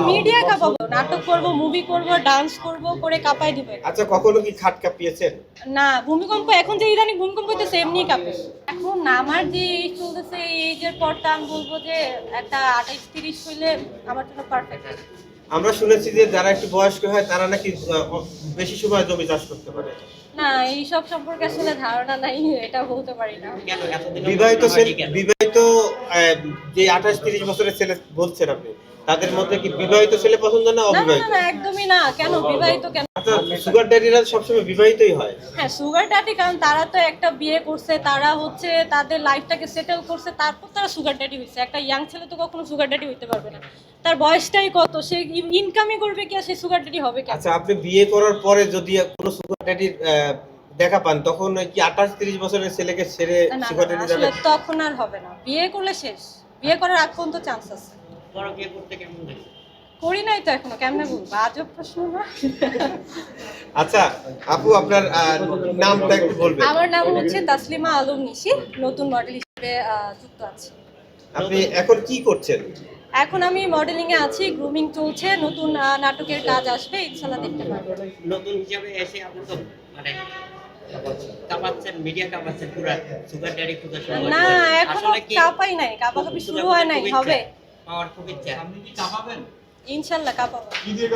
Media কাঁপাবো, নাটক করব, movie করব, ডান্স করব, করে কাঁপাই দিবে। আচ্ছা, কখনো কি খাট কাঁপিয়েছেন? না, ভূমিকম্প এখন যে ইদানিং ভূমিকম্প হইতেছে এমনি কাঁপে। এখন আমার যে এই চলতেছে এই এজের পরটা আমি বলবো যে একটা 28-30 হইলে আমার জন্য পারফেক্ট। আমরা শুনেছি যে যারা একটু বয়স্ক হয় তারা নাকি বেশি সময় জমি চাষ করতে পারে। না, এইসব সম্পর্কে আসলে ধারণা নাই, এটা বলতে পারি না। বিবাহিত যে 28-30 বছরের ছেলে বলছেন আপনি, তাদের মধ্যে কি বিবাহিত ছেলে পছন্দ না না না অবিবাহিত? না, একদমই না। কেন বিবাহিত কেন? আচ্ছা, সুগার ড্যাডিরা সবসময় বিবাহিতই হয়। হ্যাঁ, সুগার ড্যাডি, কারণ তারা তো একটা বিয়ে করছে, তারা হচ্ছে তাদের লাইফটাকে সেটেল করছে, তারপর তারা সুগার ড্যাডি হয়েছে। একটা ইয়াং ছেলে তো কখনো সুগার ড্যাডি হইতে পারবে না। তার বয়সটাই কত, সে ইনকামই করবে কি আর সে সুগার ড্যাডি হবে কেন? আচ্ছা, আপনি বিয়ে করার পরে যদি কোনো সুগার ড্যাডির দেখা পান, তখন কি 28-30 বছরের ছেলেকে ছেড়ে না না সুগার না, ড্যাডি আসলে যাবে? তখন আর হবে না, বিয়ে করলে শেষ। বিয়ে করার আগ পর্যন্ত চান্স আছে। বড় বিয়ে করতে কেমন লাগে? করি নাই তো এখনো, কেমনে বলবো? আজব প্রশ্ন না। আচ্ছা আপু, আপনার নামটা একটু বলবেন? আমার নাম হচ্ছে তাসলিমা আলম নিশি, নতুন মডেল হিসেবে যুক্ত আছি। আপনি এখন কি করছেন? এখন আমি মডেলিং এ আছি, গ্রুমিং চলছে, নতুন নাটকের কাজ আসবে, ইনশাআল্লাহ দেখতে পারবেন। নতুন হিসাবে এসে আপনি তো মানে কাঁপাচ্ছেন, মিডিয়া কাঁপাচ্ছেন পুরা সুগার ড্যাডি খুঁজে শুরু না, করেছেন। এখনো আসলে কি কাঁপাই নাই, কাঁপাকাঁপি শুরু হয় নাই, খুব হবে ইচ্ছা, পাওয়ার খুব ইচ্ছা। আপনি কি কাঁপাবেন? ইনশাআল্লাহ কাঁপাবো। কি দিয়ে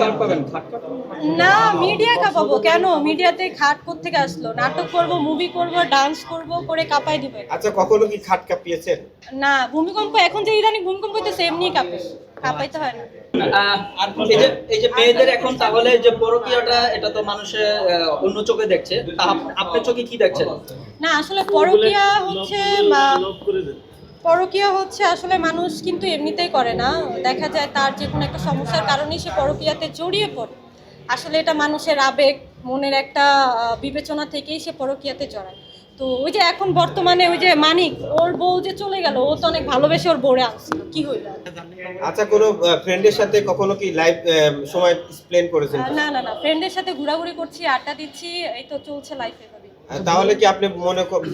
কাঁপাবেন? খাট কাঁপাবেন? না, মিডিয়া কাঁপাবো কেন? মিডিয়াতে খাট কোত্থেকে আসলো? নাটক করব, মুভি করব, ডান্স করব, করে কাঁপাই দিবে। আচ্ছা, কখনো কি খাট কাঁপিয়েছেন? না, ভূমিকম্প এখন যে ইদানিং ভূমিকম্প হইতেছে এমনি কাঁপে, কাঁপাইতে হয় না। এই যে মেয়েদের এখন তাহলে যে পরকীয়াটা, এটা তো মানুষে অন্য চোখে দেখছে, তা আপনার চোখে কি দেখছেন? না, আসলে পরকীয়া হচ্ছে আসলে মানুষ কিন্তু এমনিতেই করে না। দেখা যায় তার যে কোনো একটা সমস্যার কারণেই সে পরকীয়াতে জড়িয়ে পড়ে। আসলে এটা মানুষের আবেগ, মনের একটা বিবেচনা থেকেই সে পরকীয়াতে জড়ায়। তো ওই যে এখন বর্তমানে ওই যে মানিক, ওর বউ যে চলে গেল, ও তো অনেক ভালোবেসে ওর বউরে আনছিল, কি হইল? আচ্ছা, কোনো ফ্রেন্ডের সাথে কখনো কি লাইভ সময় স্পেন্ড করেছেন? না না না, ফ্রেন্ডের সাথে ঘোরাঘুরি করছি, আড্ডা দিচ্ছি, এই তো চলছে লাইফে ভাবে। তাহলে কি আপনি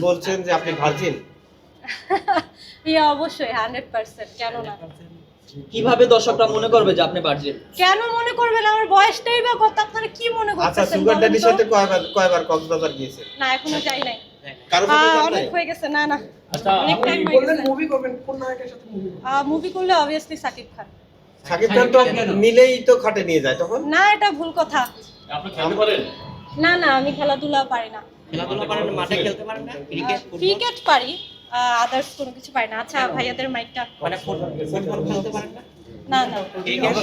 বলছেন যে আপনি ভার্জিন? ইয়া, অবশ্যই 100%, কেন না? কিভাবে দর্শকরা মনে করবে যে আপনি ভার্জিন? কেন মনে করবেন? আমার বয়সটাই বা কত, আপনারা কি মনে আচ্ছা, করতেছেন? সুগার বলেন ড্যাডির তো? সাথে কয়বার কক্সবাজার গিয়েছেন? না, এখনো যাই নাই। কারো সাথে যান নাই? অনেক হয়ে গেছে। না না, আচ্ছা, অনেক টাইম হয়ে গেছে। মুভি করবেন কোন নায়কের সাথে? মুভি করলে অবভিয়াসলি সাকিব খান। সাকিব খান তো নিলেই তো খাটে নিয়ে যায় তখন। না, এটা ভুল কথা। আপনি খেলতে পারেন? না না, আমি খেলাধুলা পারি না। খেলাধুলা পারেন না, মাঠে খেলতে পারেন না? Cricket, football? ক্রিকেট পারি, আদার্স কোনো কিছু পারি না। আচ্ছা, ভাইয়াদের মাইকটা। মানে ফুটবল খেলতে পারেন না? না না। Cricket,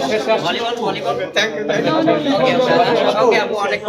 volleyball? Thank you. No, no, no. Okay আপু, অনেক